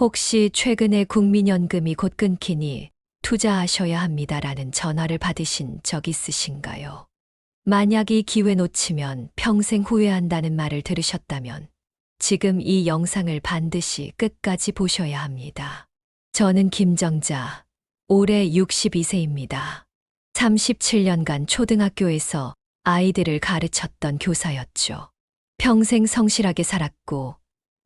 혹시 최근에 국민연금이 곧 끊기니 투자하셔야 합니다라는 전화를 받으신 적 있으신가요? 만약 이 기회 놓치면 평생 후회한다는 말을 들으셨다면 지금 이 영상을 반드시 끝까지 보셔야 합니다. 저는 김정자, 올해 62세입니다. 37년간 초등학교에서 아이들을 가르쳤던 교사였죠. 평생 성실하게 살았고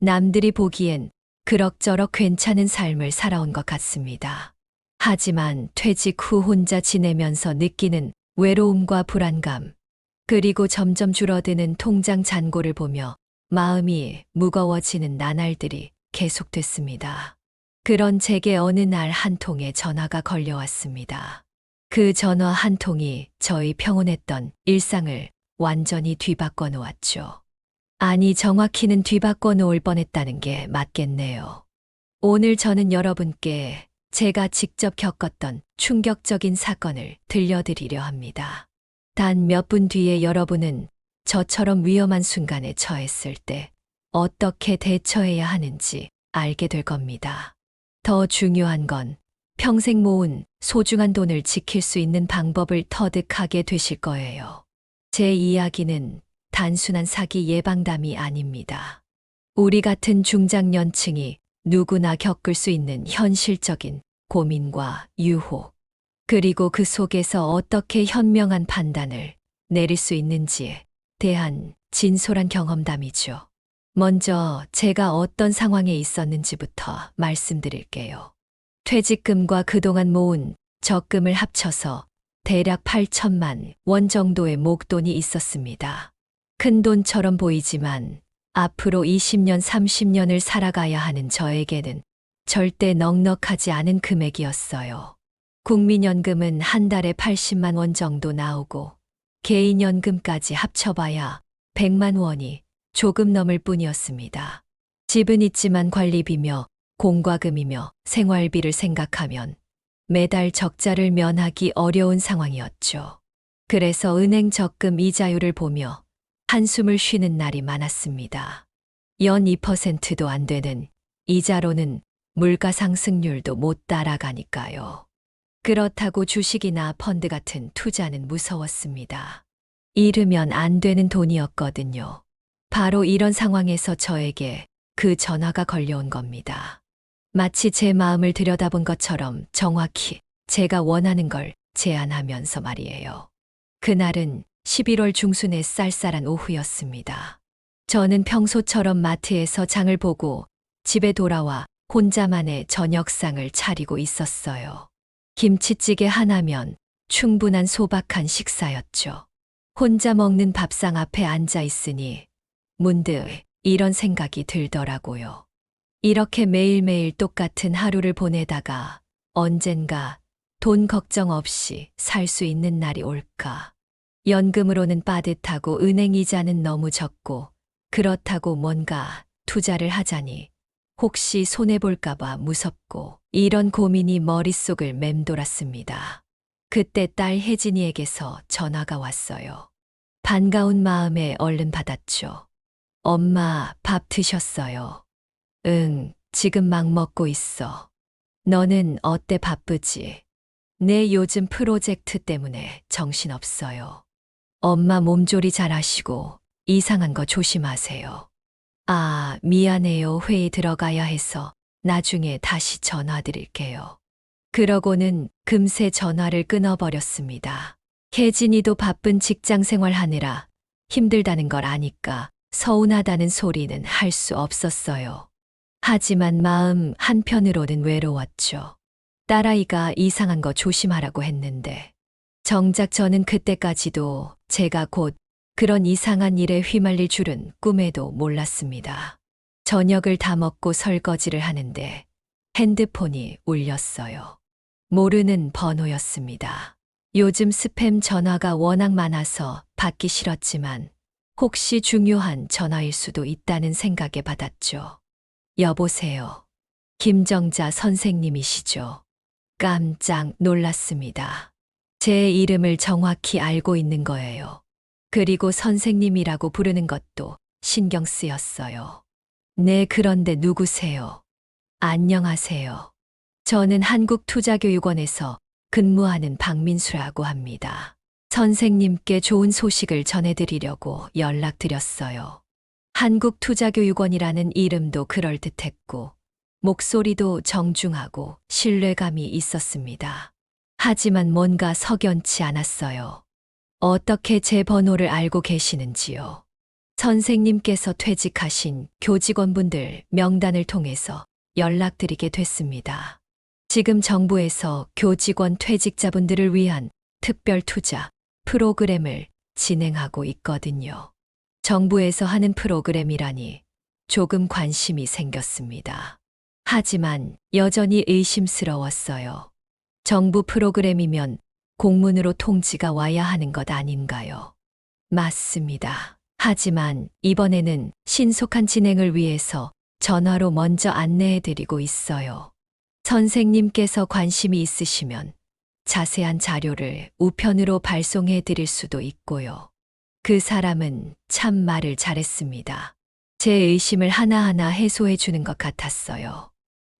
남들이 보기엔 그럭저럭 괜찮은 삶을 살아온 것 같습니다. 하지만 퇴직 후 혼자 지내면서 느끼는 외로움과 불안감, 그리고 점점 줄어드는 통장 잔고를 보며 마음이 무거워지는 나날들이 계속됐습니다. 그런 제게 어느 날 한 통의 전화가 걸려왔습니다. 그 전화 한 통이 저희 평온했던 일상을 완전히 뒤바꿔 놓았죠. 아니, 정확히는 뒤바꿔 놓을 뻔했다는 게 맞겠네요. 오늘 저는 여러분께 제가 직접 겪었던 충격적인 사건을 들려드리려 합니다. 단 몇 분 뒤에 여러분은 저처럼 위험한 순간에 처했을 때 어떻게 대처해야 하는지 알게 될 겁니다. 더 중요한 건 평생 모은 소중한 돈을 지킬 수 있는 방법을 터득하게 되실 거예요. 제 이야기는 단순한 사기 예방담이 아닙니다. 우리 같은 중장년층이 누구나 겪을 수 있는 현실적인 고민과 유혹, 그리고 그 속에서 어떻게 현명한 판단을 내릴 수 있는지에 대한 진솔한 경험담이죠. 먼저 제가 어떤 상황에 있었는지부터 말씀드릴게요. 퇴직금과 그동안 모은 적금을 합쳐서 대략 8천만 원 정도의 목돈이 있었습니다. 큰 돈처럼 보이지만 앞으로 20년, 30년을 살아가야 하는 저에게는 절대 넉넉하지 않은 금액이었어요. 국민연금은 한 달에 80만 원 정도 나오고 개인연금까지 합쳐봐야 100만 원이 조금 넘을 뿐이었습니다. 집은 있지만 관리비며 공과금이며 생활비를 생각하면 매달 적자를 면하기 어려운 상황이었죠. 그래서 은행 적금 이자율을 보며 한숨을 쉬는 날이 많았습니다. 연 2%도 안 되는 이자로는 물가 상승률도 못 따라가니까요. 그렇다고 주식이나 펀드 같은 투자는 무서웠습니다. 잃으면 안 되는 돈이었거든요. 바로 이런 상황에서 저에게 그 전화가 걸려온 겁니다. 마치 제 마음을 들여다본 것처럼 정확히 제가 원하는 걸 제안하면서 말이에요. 그날은 11월 중순의 쌀쌀한 오후였습니다. 저는 평소처럼 마트에서 장을 보고 집에 돌아와 혼자만의 저녁상을 차리고 있었어요. 김치찌개 하나면 충분한 소박한 식사였죠. 혼자 먹는 밥상 앞에 앉아 있으니 문득 이런 생각이 들더라고요. 이렇게 매일매일 똑같은 하루를 보내다가 언젠가 돈 걱정 없이 살 수 있는 날이 올까? 연금으로는 빠듯하고 은행 이자는 너무 적고 그렇다고 뭔가 투자를 하자니 혹시 손해볼까봐 무섭고 이런 고민이 머릿속을 맴돌았습니다. 그때 딸 혜진이에게서 전화가 왔어요. 반가운 마음에 얼른 받았죠. 엄마, 밥 드셨어요? 응, 지금 막 먹고 있어. 너는 어때, 바쁘지? 네, 요즘 프로젝트 때문에 정신없어요. 엄마 몸조리 잘 하시고 이상한 거 조심하세요. 아, 미안해요. 회의 들어가야 해서 나중에 다시 전화드릴게요. 그러고는 금세 전화를 끊어버렸습니다. 혜진이도 바쁜 직장 생활하느라 힘들다는 걸 아니까 서운하다는 소리는 할 수 없었어요. 하지만 마음 한편으로는 외로웠죠. 딸아이가 이상한 거 조심하라고 했는데 정작 저는 그때까지도 제가 곧 그런 이상한 일에 휘말릴 줄은 꿈에도 몰랐습니다. 저녁을 다 먹고 설거지를 하는데 핸드폰이 울렸어요. 모르는 번호였습니다. 요즘 스팸 전화가 워낙 많아서 받기 싫었지만 혹시 중요한 전화일 수도 있다는 생각에 받았죠. 여보세요. 김정자 선생님이시죠? 깜짝 놀랐습니다. 제 이름을 정확히 알고 있는 거예요. 그리고 선생님이라고 부르는 것도 신경 쓰였어요. 네, 그런데 누구세요? 안녕하세요. 저는 한국투자교육원에서 근무하는 박민수라고 합니다. 선생님께 좋은 소식을 전해드리려고 연락드렸어요. 한국투자교육원이라는 이름도 그럴듯했고, 목소리도 정중하고 신뢰감이 있었습니다. 하지만 뭔가 석연치 않았어요. 어떻게 제 번호를 알고 계시는지요? 선생님께서 퇴직하신 교직원분들 명단을 통해서 연락드리게 됐습니다. 지금 정부에서 교직원 퇴직자분들을 위한 특별 투자 프로그램을 진행하고 있거든요. 정부에서 하는 프로그램이라니 조금 관심이 생겼습니다. 하지만 여전히 의심스러웠어요. 정부 프로그램이면 공문으로 통지가 와야 하는 것 아닌가요? 맞습니다. 하지만 이번에는 신속한 진행을 위해서 전화로 먼저 안내해드리고 있어요. 선생님께서 관심이 있으시면 자세한 자료를 우편으로 발송해드릴 수도 있고요. 그 사람은 참 말을 잘했습니다. 제 의심을 하나하나 해소해 주는 것 같았어요.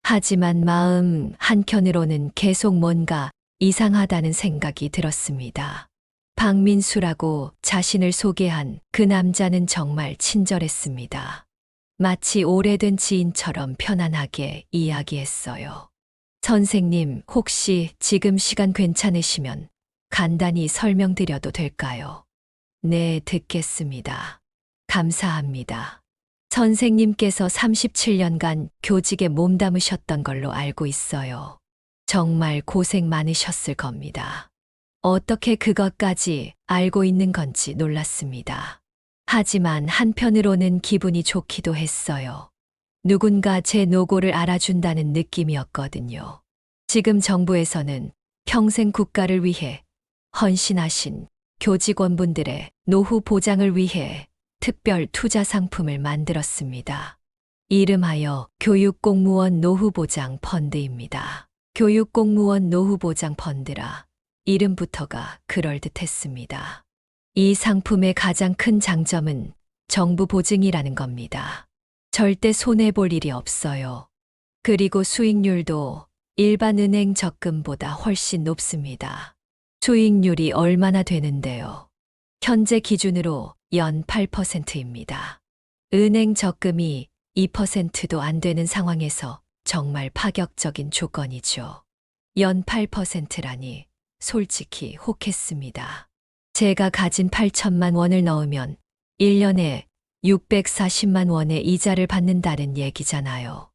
하지만 마음 한켠으로는 계속 뭔가 이상하다는 생각이 들었습니다. 박민수라고 자신을 소개한 그 남자는 정말 친절했습니다. 마치 오래된 지인처럼 편안하게 이야기했어요. 선생님, 혹시 지금 시간 괜찮으시면 간단히 설명드려도 될까요? 네, 듣겠습니다. 감사합니다. 선생님께서 37년간 교직에 몸담으셨던 걸로 알고 있어요. 정말 고생 많으셨을 겁니다. 어떻게 그것까지 알고 있는 건지 놀랐습니다. 하지만 한편으로는 기분이 좋기도 했어요. 누군가 제 노고를 알아준다는 느낌이었거든요. 지금 정부에서는 평생 국가를 위해 헌신하신 교직원분들의 노후 보장을 위해 특별 투자 상품을 만들었습니다. 이름하여 교육공무원 노후보장 펀드입니다. 교육공무원 노후보장 펀드라 이름부터가 그럴듯했습니다. 이 상품의 가장 큰 장점은 정부 보증이라는 겁니다. 절대 손해볼 일이 없어요. 그리고 수익률도 일반 은행 적금보다 훨씬 높습니다. 수익률이 얼마나 되는데요? 현재 기준으로 연 8%입니다. 은행 적금이 2%도 안 되는 상황에서 정말 파격적인 조건이죠. 연 8%라니 솔직히 혹했습니다. 제가 가진 8천만 원을 넣으면 1년에 640만 원의 이자를 받는다는 얘기잖아요.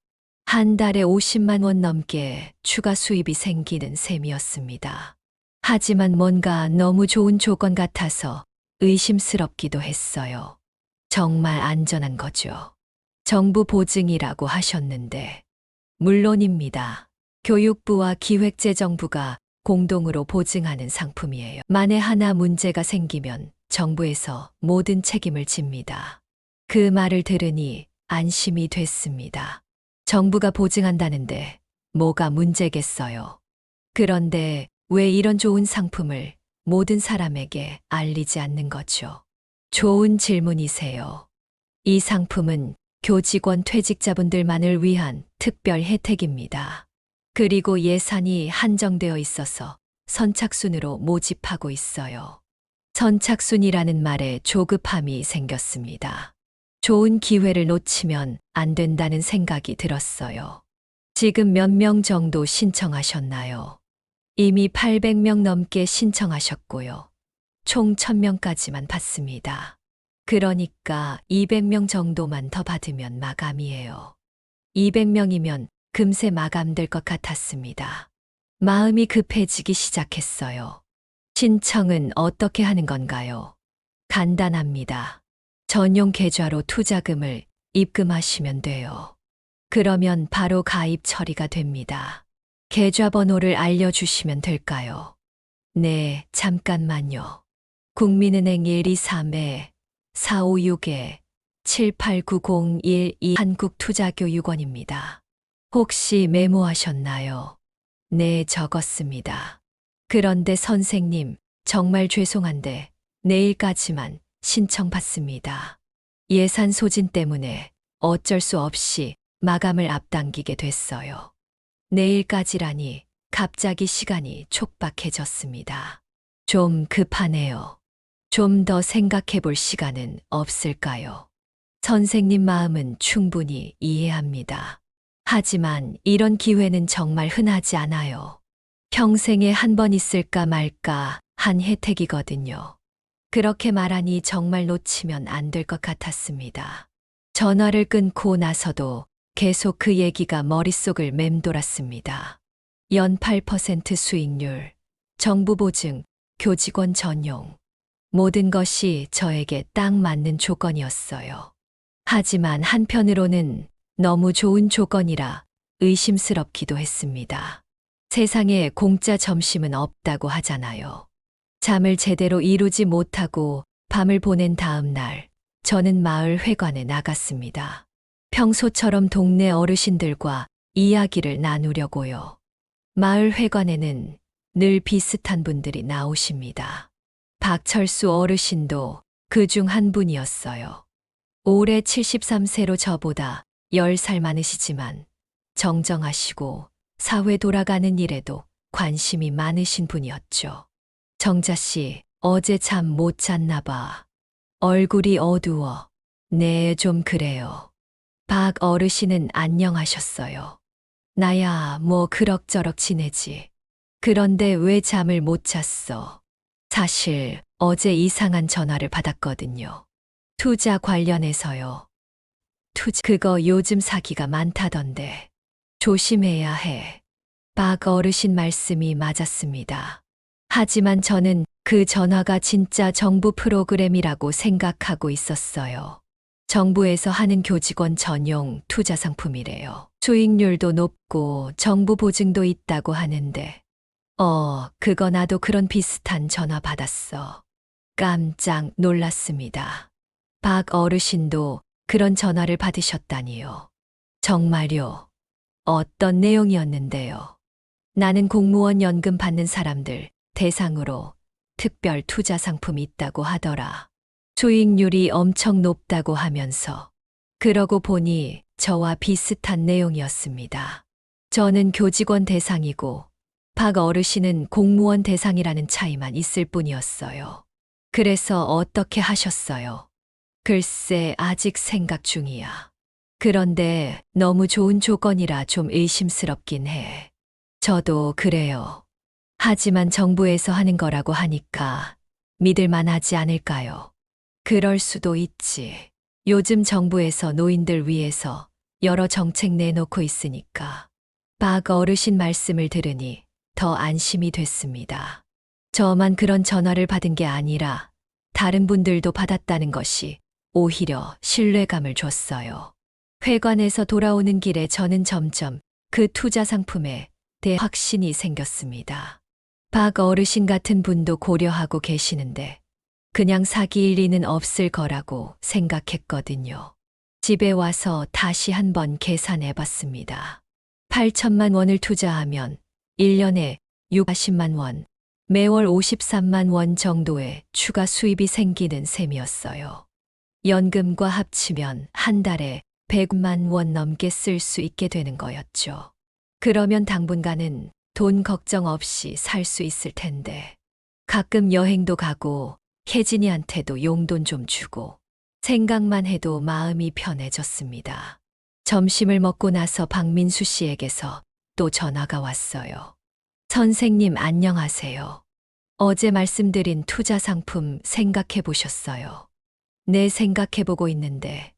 한 달에 50만 원 넘게 추가 수입이 생기는 셈이었습니다. 하지만 뭔가 너무 좋은 조건 같아서 의심스럽기도 했어요. 정말 안전한 거죠. 정부 보증이라고 하셨는데. 물론입니다. 교육부와 기획재정부가 공동으로 보증하는 상품이에요. 만에 하나 문제가 생기면 정부에서 모든 책임을 집니다. 그 말을 들으니 안심이 됐습니다. 정부가 보증한다는데 뭐가 문제겠어요. 그런데 왜 이런 좋은 상품을 모든 사람에게 알리지 않는 거죠? 좋은 질문이세요. 이 상품은 교직원 퇴직자분들만을 위한 특별 혜택입니다. 그리고 예산이 한정되어 있어서 선착순으로 모집하고 있어요. 선착순이라는 말에 조급함이 생겼습니다. 좋은 기회를 놓치면 안 된다는 생각이 들었어요. 지금 몇 명 정도 신청하셨나요? 이미 800명 넘게 신청하셨고요. 총 1000명까지만 받습니다. 그러니까 200명 정도만 더 받으면 마감이에요. 200명이면 금세 마감될 것 같았습니다. 마음이 급해지기 시작했어요. 신청은 어떻게 하는 건가요? 간단합니다. 전용 계좌로 투자금을 입금하시면 돼요. 그러면 바로 가입 처리가 됩니다. 계좌번호를 알려주시면 될까요? 네, 잠깐만요. 국민은행 123-456-78901 한국투자교육원입니다. 혹시 메모하셨나요? 네, 적었습니다. 그런데 선생님, 정말 죄송한데 내일까지만 신청받습니다. 예산 소진 때문에 어쩔 수 없이 마감을 앞당기게 됐어요. 내일까지라니 갑자기 시간이 촉박해졌습니다. 좀 급하네요. 좀 더 생각해 볼 시간은 없을까요? 선생님 마음은 충분히 이해합니다. 하지만 이런 기회는 정말 흔하지 않아요. 평생에 한 번 있을까 말까 한 혜택이거든요. 그렇게 말하니 정말 놓치면 안 될 것 같았습니다. 전화를 끊고 나서도 계속 그 얘기가 머릿속을 맴돌았습니다. 연 8% 수익률, 정부 보증, 교직원 전용. 모든 것이 저에게 딱 맞는 조건이었어요. 하지만 한편으로는 너무 좋은 조건이라 의심스럽기도 했습니다. 세상에 공짜 점심은 없다고 하잖아요. 잠을 제대로 이루지 못하고 밤을 보낸 다음 날, 저는 마을 회관에 나갔습니다. 평소처럼 동네 어르신들과 이야기를 나누려고요. 마을 회관에는 늘 비슷한 분들이 나오십니다. 박철수 어르신도 그 중 한 분이었어요. 올해 73세로 저보다 10살 많으시지만 정정하시고 사회 돌아가는 일에도 관심이 많으신 분이었죠. 정자 씨, 어제 잠 못 잤나 봐. 얼굴이 어두워. 네, 좀 그래요. 박 어르신은 안녕하셨어요. 나야 뭐 그럭저럭 지내지. 그런데 왜 잠을 못 잤어? 사실 어제 이상한 전화를 받았거든요. 투자 관련해서요. 그거 요즘 사기가 많다던데. 조심해야 해. 박 어르신 말씀이 맞았습니다. 하지만 저는 그 전화가 진짜 정부 프로그램이라고 생각하고 있었어요. 정부에서 하는 교직원 전용 투자 상품이래요. 수익률도 높고 정부 보증도 있다고 하는데. 그거 나도 그런 비슷한 전화 받았어. 깜짝 놀랐습니다. 박 어르신도 그런 전화를 받으셨다니요. 정말요? 어떤 내용이었는데요? 나는 공무원 연금 받는 사람들 대상으로 특별 투자 상품이 있다고 하더라. 수익률이 엄청 높다고 하면서. 그러고 보니 저와 비슷한 내용이었습니다. 저는 교직원 대상이고 박 어르신은 공무원 대상이라는 차이만 있을 뿐이었어요. 그래서 어떻게 하셨어요? 글쎄, 아직 생각 중이야. 그런데 너무 좋은 조건이라 좀 의심스럽긴 해. 저도 그래요. 하지만 정부에서 하는 거라고 하니까 믿을 만하지 않을까요? 그럴 수도 있지. 요즘 정부에서 노인들 위해서 여러 정책 내놓고 있으니까. 박 어르신 말씀을 들으니 더 안심이 됐습니다. 저만 그런 전화를 받은 게 아니라 다른 분들도 받았다는 것이 오히려 신뢰감을 줬어요. 회관에서 돌아오는 길에 저는 점점 그 투자 상품에 대해 확신이 생겼습니다. 박 어르신 같은 분도 고려하고 계시는데 그냥 사기일 리는 없을 거라고 생각했거든요. 집에 와서 다시 한번 계산해 봤습니다. 8천만 원을 투자하면 1년에 60만 원, 매월 53만 원 정도의 추가 수입이 생기는 셈이었어요. 연금과 합치면 한 달에 100만 원 넘게 쓸 수 있게 되는 거였죠. 그러면 당분간은 돈 걱정 없이 살 수 있을 텐데. 가끔 여행도 가고 혜진이한테도 용돈 좀 주고 생각만 해도 마음이 편해졌습니다. 점심을 먹고 나서 박민수 씨에게서 또 전화가 왔어요. 선생님 안녕하세요. 어제 말씀드린 투자 상품 생각해 보셨어요? 네, 생각해 보고 있는데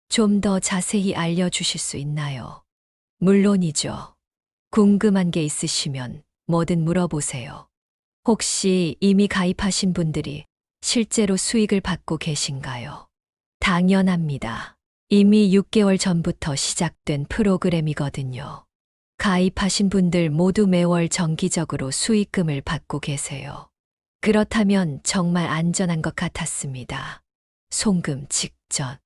좀 더 자세히 알려주실 수 있나요? 물론이죠. 궁금한 게 있으시면 뭐든 물어보세요. 혹시 이미 가입하신 분들이 실제로 수익을 받고 계신가요? 당연합니다. 이미 6개월 전부터 시작된 프로그램이거든요. 가입하신 분들 모두 매월 정기적으로 수익금을 받고 계세요. 그렇다면 정말 안전한 것 같았습니다. 송금 직전.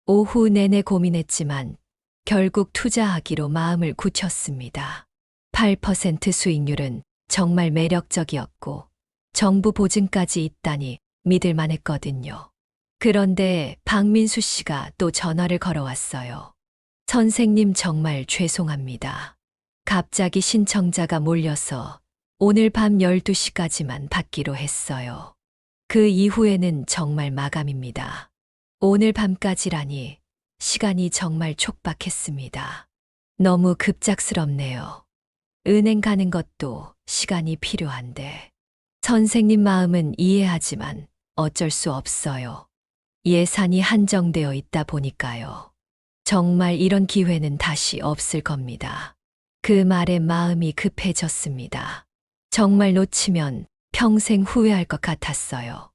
오후 내내 고민했지만 결국 투자하기로 마음을 굳혔습니다. 8% 수익률은 정말 매력적이었고 정부 보증까지 있다니 믿을 만했거든요. 그런데 박민수 씨가 또 전화를 걸어왔어요. 선생님 정말 죄송합니다. 갑자기 신청자가 몰려서 오늘 밤 12시까지만 받기로 했어요. 그 이후에는 정말 마감입니다. 오늘 밤까지라니 시간이 정말 촉박했습니다. 너무 급작스럽네요. 은행 가는 것도 시간이 필요한데. 선생님 마음은 이해하지만 어쩔 수 없어요. 예산이 한정되어 있다 보니까요. 정말 이런 기회는 다시 없을 겁니다. 그 말에 마음이 급해졌습니다. 정말 놓치면 평생 후회할 것 같았어요.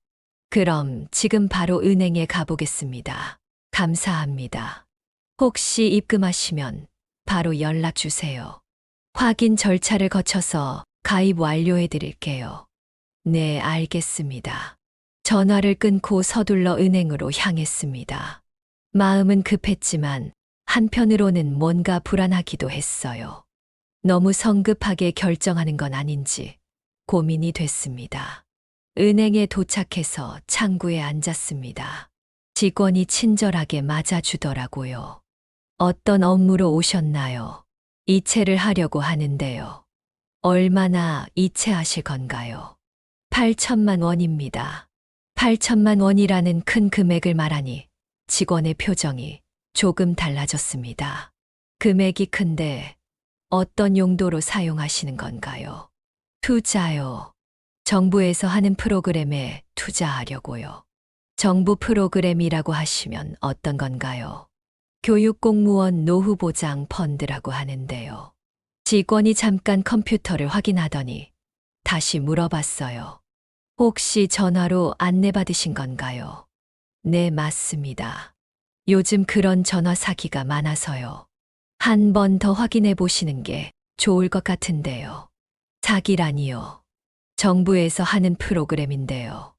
그럼 지금 바로 은행에 가보겠습니다. 감사합니다. 혹시 입금하시면 바로 연락 주세요. 확인 절차를 거쳐서 가입 완료해 드릴게요. 네, 알겠습니다. 전화를 끊고 서둘러 은행으로 향했습니다. 마음은 급했지만 한편으로는 뭔가 불안하기도 했어요. 너무 성급하게 결정하는 건 아닌지 고민이 됐습니다. 은행에 도착해서 창구에 앉았습니다. 직원이 친절하게 맞아주더라고요. 어떤 업무로 오셨나요? 이체를 하려고 하는데요. 얼마나 이체하실 건가요? 8천만 원입니다. 8천만 원이라는 큰 금액을 말하니 직원의 표정이 조금 달라졌습니다. 금액이 큰데 어떤 용도로 사용하시는 건가요? 투자요. 정부에서 하는 프로그램에 투자하려고요. 정부 프로그램이라고 하시면 어떤 건가요? 교육공무원 노후보장 펀드라고 하는데요. 직원이 잠깐 컴퓨터를 확인하더니 다시 물어봤어요. 혹시 전화로 안내받으신 건가요? 네, 맞습니다. 요즘 그런 전화 사기가 많아서요. 한 번 더 확인해 보시는 게 좋을 것 같은데요. 사기라니요. 정부에서 하는 프로그램인데요.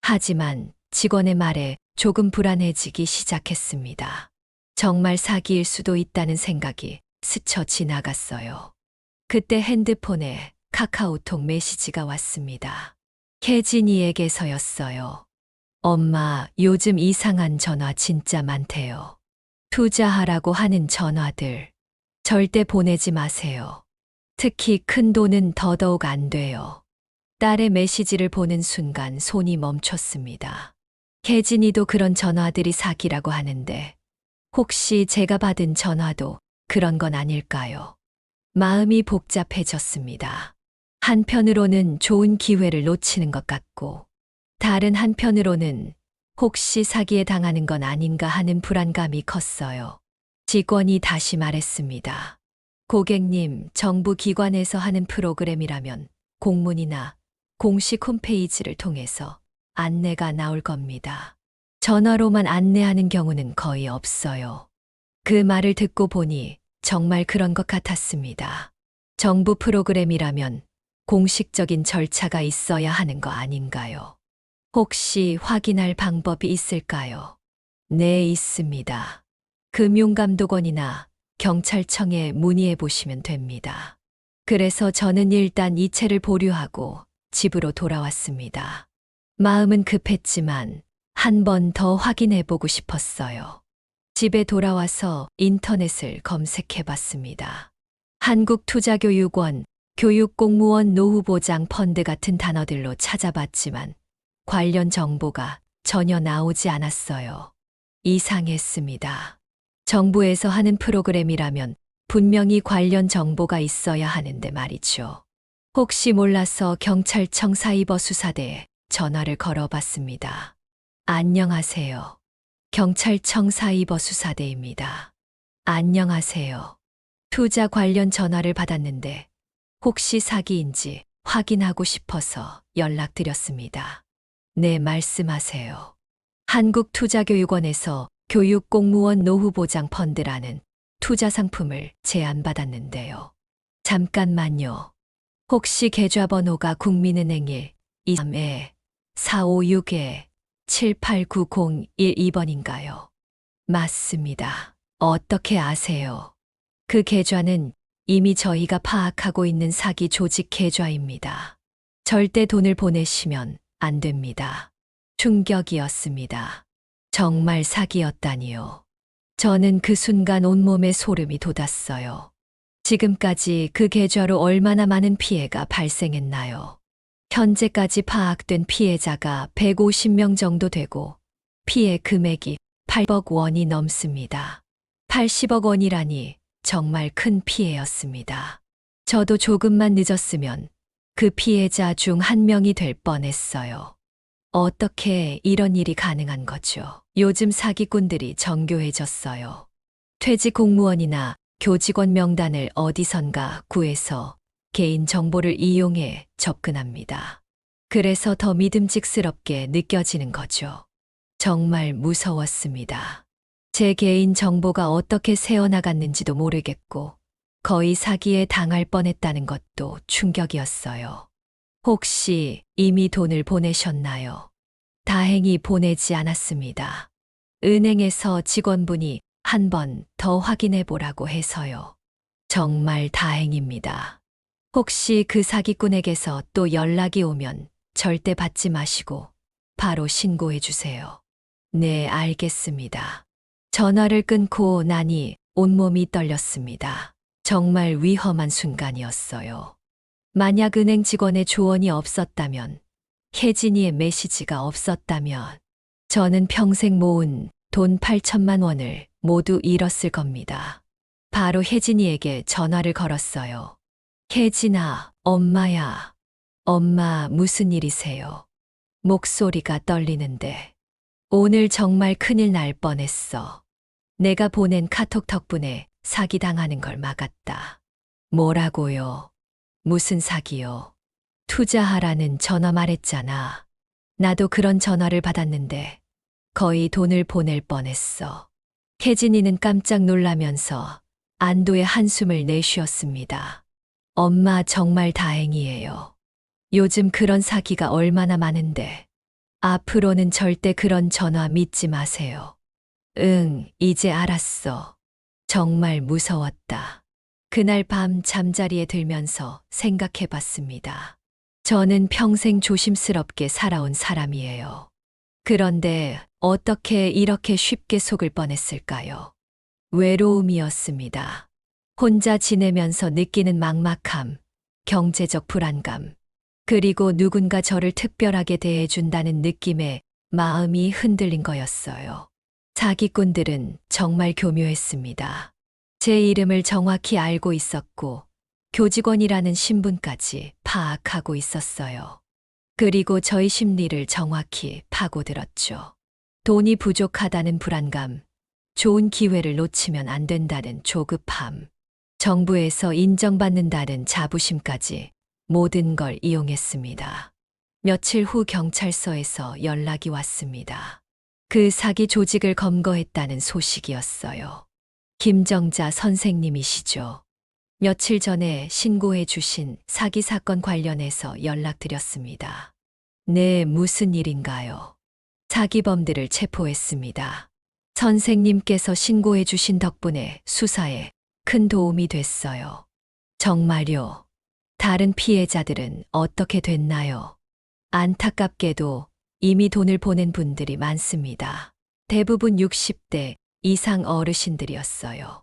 하지만 직원의 말에 조금 불안해지기 시작했습니다. 정말 사기일 수도 있다는 생각이 스쳐 지나갔어요. 그때 핸드폰에 카카오톡 메시지가 왔습니다. 혜진이에게서였어요. 엄마, 요즘 이상한 전화 진짜 많대요. 투자하라고 하는 전화들. 절대 보내지 마세요. 특히 큰 돈은 더더욱 안 돼요. 딸의 메시지를 보는 순간 손이 멈췄습니다. 혜진이도 그런 전화들이 사기라고 하는데 혹시 제가 받은 전화도 그런 건 아닐까요? 마음이 복잡해졌습니다. 한편으로는 좋은 기회를 놓치는 것 같고 다른 한편으로는 혹시 사기에 당하는 건 아닌가 하는 불안감이 컸어요. 직원이 다시 말했습니다. 고객님, 정부 기관에서 하는 프로그램이라면 공문이나 공식 홈페이지를 통해서 안내가 나올 겁니다. 전화로만 안내하는 경우는 거의 없어요. 그 말을 듣고 보니 정말 그런 것 같았습니다. 정부 프로그램이라면 공식적인 절차가 있어야 하는 거 아닌가요? 혹시 확인할 방법이 있을까요? 네, 있습니다. 금융감독원이나 경찰청에 문의해 보시면 됩니다. 그래서 저는 일단 이체를 보류하고 집으로 돌아왔습니다. 마음은 급했지만 한 번 더 확인해 보고 싶었어요. 집에 돌아와서 인터넷을 검색해 봤습니다. 한국투자교육원, 교육공무원 노후보장 펀드 같은 단어들로 찾아봤지만 관련 정보가 전혀 나오지 않았어요. 이상했습니다. 정부에서 하는 프로그램이라면 분명히 관련 정보가 있어야 하는데 말이죠. 혹시 몰라서 경찰청 사이버 수사대에 전화를 걸어봤습니다. 안녕하세요. 경찰청 사이버 수사대입니다. 안녕하세요. 투자 관련 전화를 받았는데 혹시 사기인지 확인하고 싶어서 연락드렸습니다. 네, 말씀하세요. 한국투자교육원에서 교육공무원 노후보장 펀드라는 투자 상품을 제안받았는데요. 잠깐만요. 혹시 계좌번호가 국민은행 1-23-456-789012번인가요? 맞습니다. 어떻게 아세요? 그 계좌는 이미 저희가 파악하고 있는 사기 조직 계좌입니다. 절대 돈을 보내시면 안 됩니다. 충격이었습니다. 정말 사기였다니요. 저는 그 순간 온몸에 소름이 돋았어요. 지금까지 그 계좌로 얼마나 많은 피해가 발생했나요? 현재까지 파악된 피해자가 150명 정도 되고 피해 금액이 8억 원이 넘습니다. 80억 원이라니 정말 큰 피해였습니다. 저도 조금만 늦었으면 그 피해자 중 한 명이 될 뻔했어요. 어떻게 이런 일이 가능한 거죠? 요즘 사기꾼들이 정교해졌어요. 퇴직 공무원이나 교직원 명단을 어디선가 구해서 개인 정보를 이용해 접근합니다. 그래서 더 믿음직스럽게 느껴지는 거죠. 정말 무서웠습니다. 제 개인 정보가 어떻게 새어나갔는지도 모르겠고 거의 사기에 당할 뻔했다는 것도 충격이었어요. 혹시 이미 돈을 보내셨나요? 다행히 보내지 않았습니다. 은행에서 직원분이 한 번 더 확인해 보라고 해서요. 정말 다행입니다. 혹시 그 사기꾼에게서 또 연락이 오면 절대 받지 마시고 바로 신고해 주세요. 네, 알겠습니다. 전화를 끊고 나니 온몸이 떨렸습니다. 정말 위험한 순간이었어요. 만약 은행 직원의 조언이 없었다면, 혜진이의 메시지가 없었다면, 저는 평생 모은 돈 8천만 원을 모두 잃었을 겁니다. 바로 혜진이에게 전화를 걸었어요. 혜진아, 엄마야. 엄마, 무슨 일이세요? 목소리가 떨리는데. 오늘 정말 큰일 날 뻔했어. 내가 보낸 카톡 덕분에 사기당하는 걸 막았다. 뭐라고요? 무슨 사기요? 투자하라는 전화 말했잖아. 나도 그런 전화를 받았는데 거의 돈을 보낼 뻔했어. 혜진이는 깜짝 놀라면서 안도의 한숨을 내쉬었습니다. 엄마 정말 다행이에요. 요즘 그런 사기가 얼마나 많은데. 앞으로는 절대 그런 전화 믿지 마세요. 응, 이제 알았어. 정말 무서웠다. 그날 밤 잠자리에 들면서 생각해 봤습니다. 저는 평생 조심스럽게 살아온 사람이에요. 그런데 어떻게 이렇게 쉽게 속을 뻔했을까요? 외로움이었습니다. 혼자 지내면서 느끼는 막막함, 경제적 불안감, 그리고 누군가 저를 특별하게 대해준다는 느낌에 마음이 흔들린 거였어요. 사기꾼들은 정말 교묘했습니다. 제 이름을 정확히 알고 있었고, 교직원이라는 신분까지 파악하고 있었어요. 그리고 저희 심리를 정확히 파고들었죠. 돈이 부족하다는 불안감, 좋은 기회를 놓치면 안 된다는 조급함, 정부에서 인정받는다는 자부심까지 모든 걸 이용했습니다. 며칠 후 경찰서에서 연락이 왔습니다. 그 사기 조직을 검거했다는 소식이었어요. 김정자 선생님이시죠. 며칠 전에 신고해 주신 사기 사건 관련해서 연락드렸습니다. 네, 무슨 일인가요? 사기범들을 체포했습니다. 선생님께서 신고해 주신 덕분에 수사에 큰 도움이 됐어요. 정말요? 다른 피해자들은 어떻게 됐나요? 안타깝게도 이미 돈을 보낸 분들이 많습니다. 대부분 60대 이상 어르신들이었어요.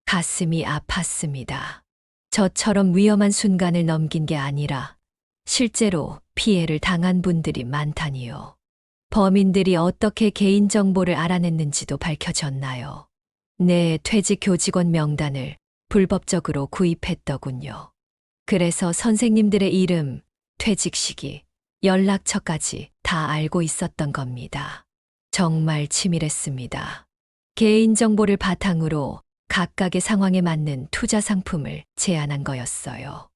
가슴이 아팠습니다. 저처럼 위험한 순간을 넘긴 게 아니라 실제로 피해를 당한 분들이 많다니요. 범인들이 어떻게 개인정보를 알아냈는지도 밝혀졌나요? 네, 퇴직 교직원 명단을 불법적으로 구입했더군요. 그래서 선생님들의 이름, 퇴직 시기, 연락처까지 다 알고 있었던 겁니다. 정말 치밀했습니다. 개인정보를 바탕으로 각각의 상황에 맞는 투자 상품을 제안한 거였어요.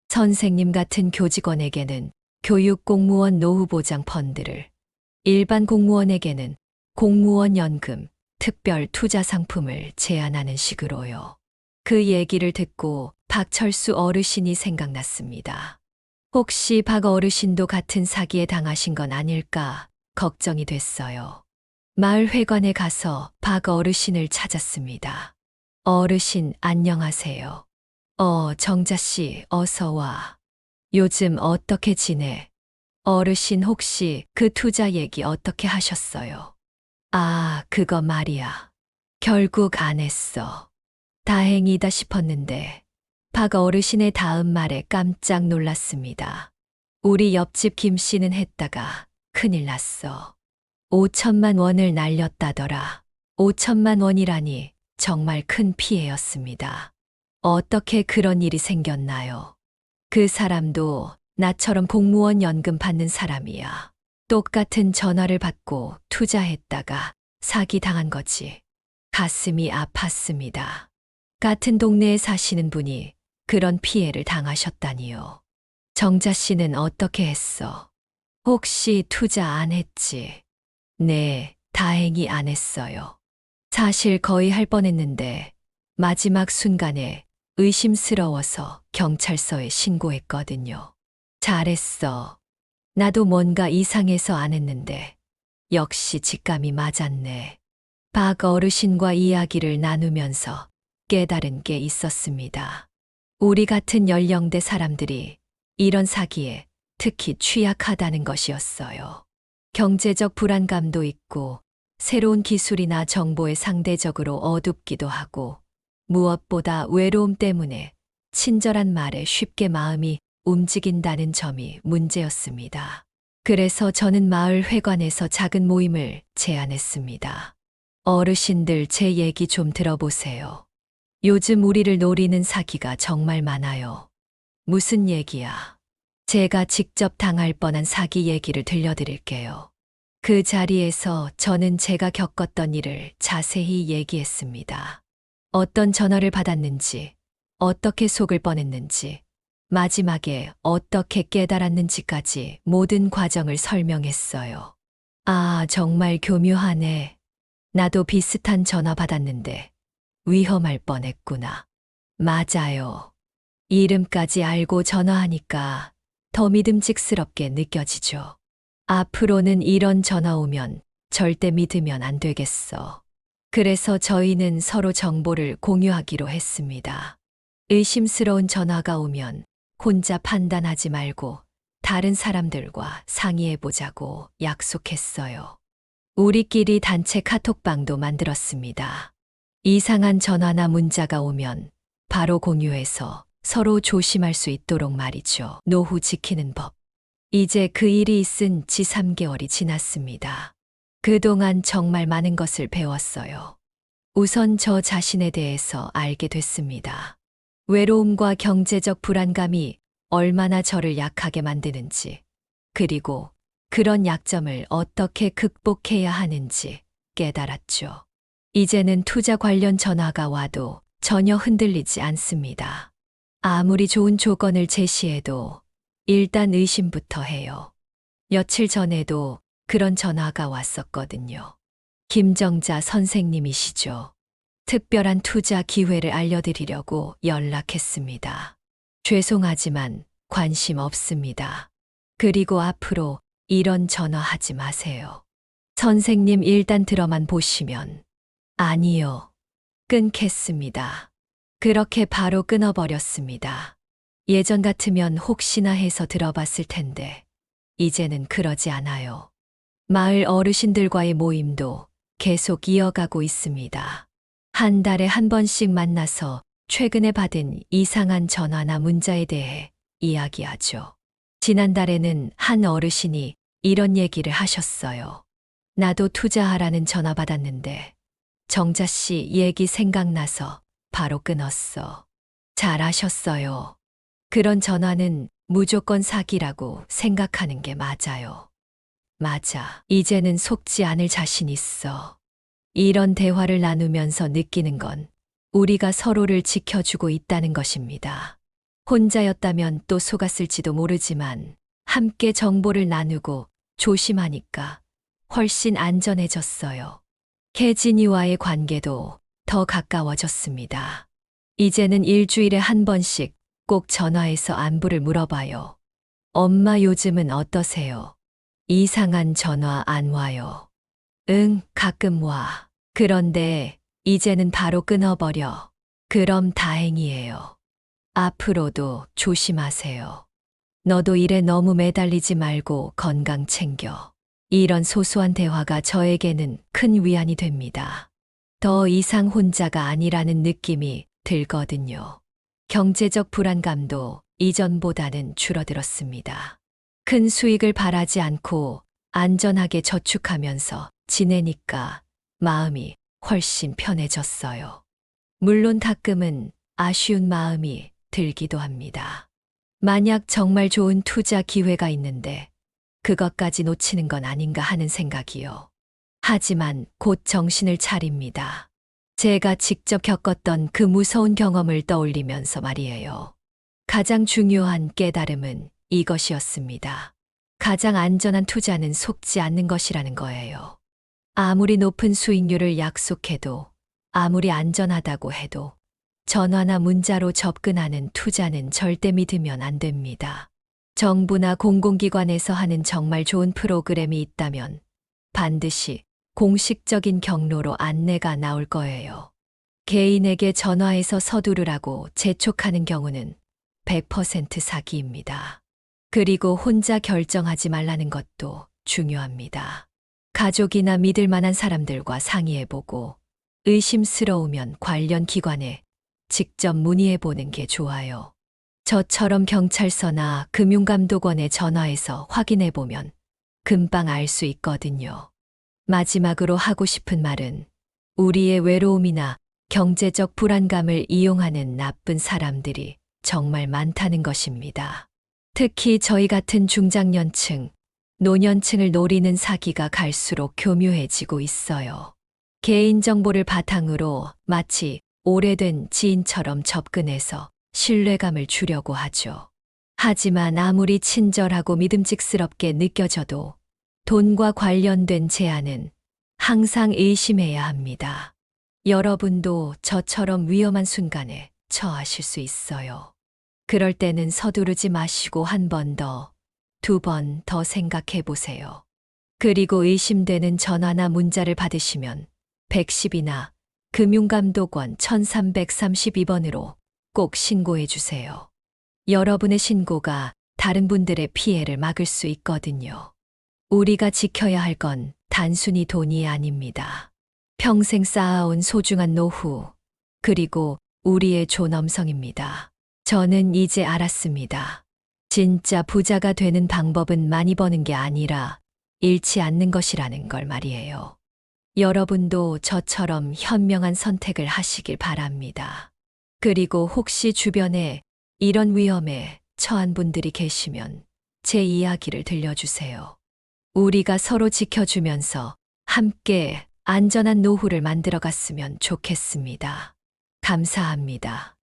선생님 같은 교직원에게는 교육 공무원 노후 보장 펀드를, 일반 공무원에게는 공무원 연금, 특별 투자 상품을 제안하는 식으로요. 그 얘기를 듣고 박철수 어르신이 생각났습니다. 혹시 박 어르신도 같은 사기에 당하신 건 아닐까 걱정이 됐어요. 마을 회관에 가서 박 어르신을 찾았습니다. 어르신 안녕하세요. 정자씨 어서 와. 요즘 어떻게 지내? 어르신 혹시 그 투자 얘기 어떻게 하셨어요? 아, 그거 말이야. 결국 안 했어. 다행이다 싶었는데 박 어르신의 다음 말에 깜짝 놀랐습니다. 우리 옆집 김 씨는 했다가 큰일 났어. 5천만 원을 날렸다더라. 5천만 원이라니 정말 큰 피해였습니다. 어떻게 그런 일이 생겼나요? 그 사람도 나처럼 공무원 연금 받는 사람이야. 똑같은 전화를 받고 투자했다가 사기당한 거지. 가슴이 아팠습니다. 같은 동네에 사시는 분이 그런 피해를 당하셨다니요. 정자 씨는 어떻게 했어? 혹시 투자 안 했지? 네, 다행히 안 했어요. 사실 거의 할 뻔했는데 마지막 순간에 의심스러워서 경찰서에 신고했거든요. 잘했어. 나도 뭔가 이상해서 안 했는데 역시 직감이 맞았네. 박 어르신과 이야기를 나누면서 깨달은 게 있었습니다. 우리 같은 연령대 사람들이 이런 사기에 특히 취약하다는 것이었어요. 경제적 불안감도 있고 새로운 기술이나 정보에 상대적으로 어둡기도 하고 무엇보다 외로움 때문에 친절한 말에 쉽게 마음이 움직인다는 점이 문제였습니다. 그래서 저는 마을 회관에서 작은 모임을 제안했습니다. 어르신들 제 얘기 좀 들어보세요. 요즘 우리를 노리는 사기가 정말 많아요. 무슨 얘기야? 제가 직접 당할 뻔한 사기 얘기를 들려드릴게요. 그 자리에서 저는 제가 겪었던 일을 자세히 얘기했습니다. 어떤 전화를 받았는지, 어떻게 속을 뻔했는지, 마지막에 어떻게 깨달았는지까지 모든 과정을 설명했어요. 아, 정말 교묘하네. 나도 비슷한 전화 받았는데 위험할 뻔했구나. 맞아요. 이름까지 알고 전화하니까 더 믿음직스럽게 느껴지죠. 앞으로는 이런 전화 오면 절대 믿으면 안 되겠어. 그래서 저희는 서로 정보를 공유하기로 했습니다. 의심스러운 전화가 오면 혼자 판단하지 말고 다른 사람들과 상의해보자고 약속했어요. 우리끼리 단체 카톡방도 만들었습니다. 이상한 전화나 문자가 오면 바로 공유해서 서로 조심할 수 있도록 말이죠. 노후 지키는 법. 이제 그 일이 있은 지 3개월이 지났습니다. 그동안 정말 많은 것을 배웠어요. 우선 저 자신에 대해서 알게 됐습니다. 외로움과 경제적 불안감이 얼마나 저를 약하게 만드는지, 그리고 그런 약점을 어떻게 극복해야 하는지 깨달았죠. 이제는 투자 관련 전화가 와도 전혀 흔들리지 않습니다. 아무리 좋은 조건을 제시해도 일단 의심부터 해요. 며칠 전에도 그런 전화가 왔었거든요. 김정자 선생님이시죠. 특별한 투자 기회를 알려드리려고 연락했습니다. 죄송하지만 관심 없습니다. 그리고 앞으로 이런 전화 하지 마세요. 선생님 일단 들어만 보시면. 아니요. 끊겠습니다. 그렇게 바로 끊어버렸습니다. 예전 같으면 혹시나 해서 들어봤을 텐데, 이제는 그러지 않아요. 마을 어르신들과의 모임도 계속 이어가고 있습니다. 한 달에 한 번씩 만나서 최근에 받은 이상한 전화나 문자에 대해 이야기하죠. 지난달에는 한 어르신이 이런 얘기를 하셨어요. 나도 투자하라는 전화 받았는데 정자 씨 얘기 생각나서 바로 끊었어. 잘하셨어요. 그런 전화는 무조건 사기라고 생각하는 게 맞아요. 맞아. 이제는 속지 않을 자신 있어. 이런 대화를 나누면서 느끼는 건 우리가 서로를 지켜주고 있다는 것입니다. 혼자였다면 또 속았을지도 모르지만 함께 정보를 나누고 조심하니까 훨씬 안전해졌어요. 혜진이와의 관계도 더 가까워졌습니다. 이제는 일주일에 한 번씩 꼭 전화해서 안부를 물어봐요. 엄마 요즘은 어떠세요? 이상한 전화 안 와요. 응, 가끔 와. 그런데 이제는 바로 끊어버려. 그럼 다행이에요. 앞으로도 조심하세요. 너도 일에 너무 매달리지 말고 건강 챙겨. 이런 소소한 대화가 저에게는 큰 위안이 됩니다. 더 이상 혼자가 아니라는 느낌이 들거든요. 경제적 불안감도 이전보다는 줄어들었습니다. 큰 수익을 바라지 않고 안전하게 저축하면서 지내니까 마음이 훨씬 편해졌어요. 물론 가끔은 아쉬운 마음이 들기도 합니다. 만약 정말 좋은 투자 기회가 있는데 그것까지 놓치는 건 아닌가 하는 생각이요. 하지만 곧 정신을 차립니다. 제가 직접 겪었던 그 무서운 경험을 떠올리면서 말이에요. 가장 중요한 깨달음은 이것이었습니다. 가장 안전한 투자는 속지 않는 것이라는 거예요. 아무리 높은 수익률을 약속해도, 아무리 안전하다고 해도 전화나 문자로 접근하는 투자는 절대 믿으면 안 됩니다. 정부나 공공기관에서 하는 정말 좋은 프로그램이 있다면 반드시 공식적인 경로로 안내가 나올 거예요. 개인에게 전화해서 서두르라고 재촉하는 경우는 100% 사기입니다. 그리고 혼자 결정하지 말라는 것도 중요합니다. 가족이나 믿을 만한 사람들과 상의해보고 의심스러우면 관련 기관에 직접 문의해보는 게 좋아요. 저처럼 경찰서나 금융감독원에 전화해서 확인해보면 금방 알 수 있거든요. 마지막으로 하고 싶은 말은 우리의 외로움이나 경제적 불안감을 이용하는 나쁜 사람들이 정말 많다는 것입니다. 특히 저희 같은 중장년층, 노년층을 노리는 사기가 갈수록 교묘해지고 있어요. 개인정보를 바탕으로 마치 오래된 지인처럼 접근해서 신뢰감을 주려고 하죠. 하지만 아무리 친절하고 믿음직스럽게 느껴져도 돈과 관련된 제안은 항상 의심해야 합니다. 여러분도 저처럼 위험한 순간에 처하실 수 있어요. 그럴 때는 서두르지 마시고 한 번 더, 두 번 더 생각해 보세요. 그리고 의심되는 전화나 문자를 받으시면 110이나 금융감독원 1332번으로 꼭 신고해 주세요. 여러분의 신고가 다른 분들의 피해를 막을 수 있거든요. 우리가 지켜야 할 건 단순히 돈이 아닙니다. 평생 쌓아온 소중한 노후, 그리고 우리의 존엄성입니다. 저는 이제 알았습니다. 진짜 부자가 되는 방법은 많이 버는 게 아니라 잃지 않는 것이라는 걸 말이에요. 여러분도 저처럼 현명한 선택을 하시길 바랍니다. 그리고 혹시 주변에 이런 위험에 처한 분들이 계시면 제 이야기를 들려주세요. 우리가 서로 지켜주면서 함께 안전한 노후를 만들어 갔으면 좋겠습니다. 감사합니다.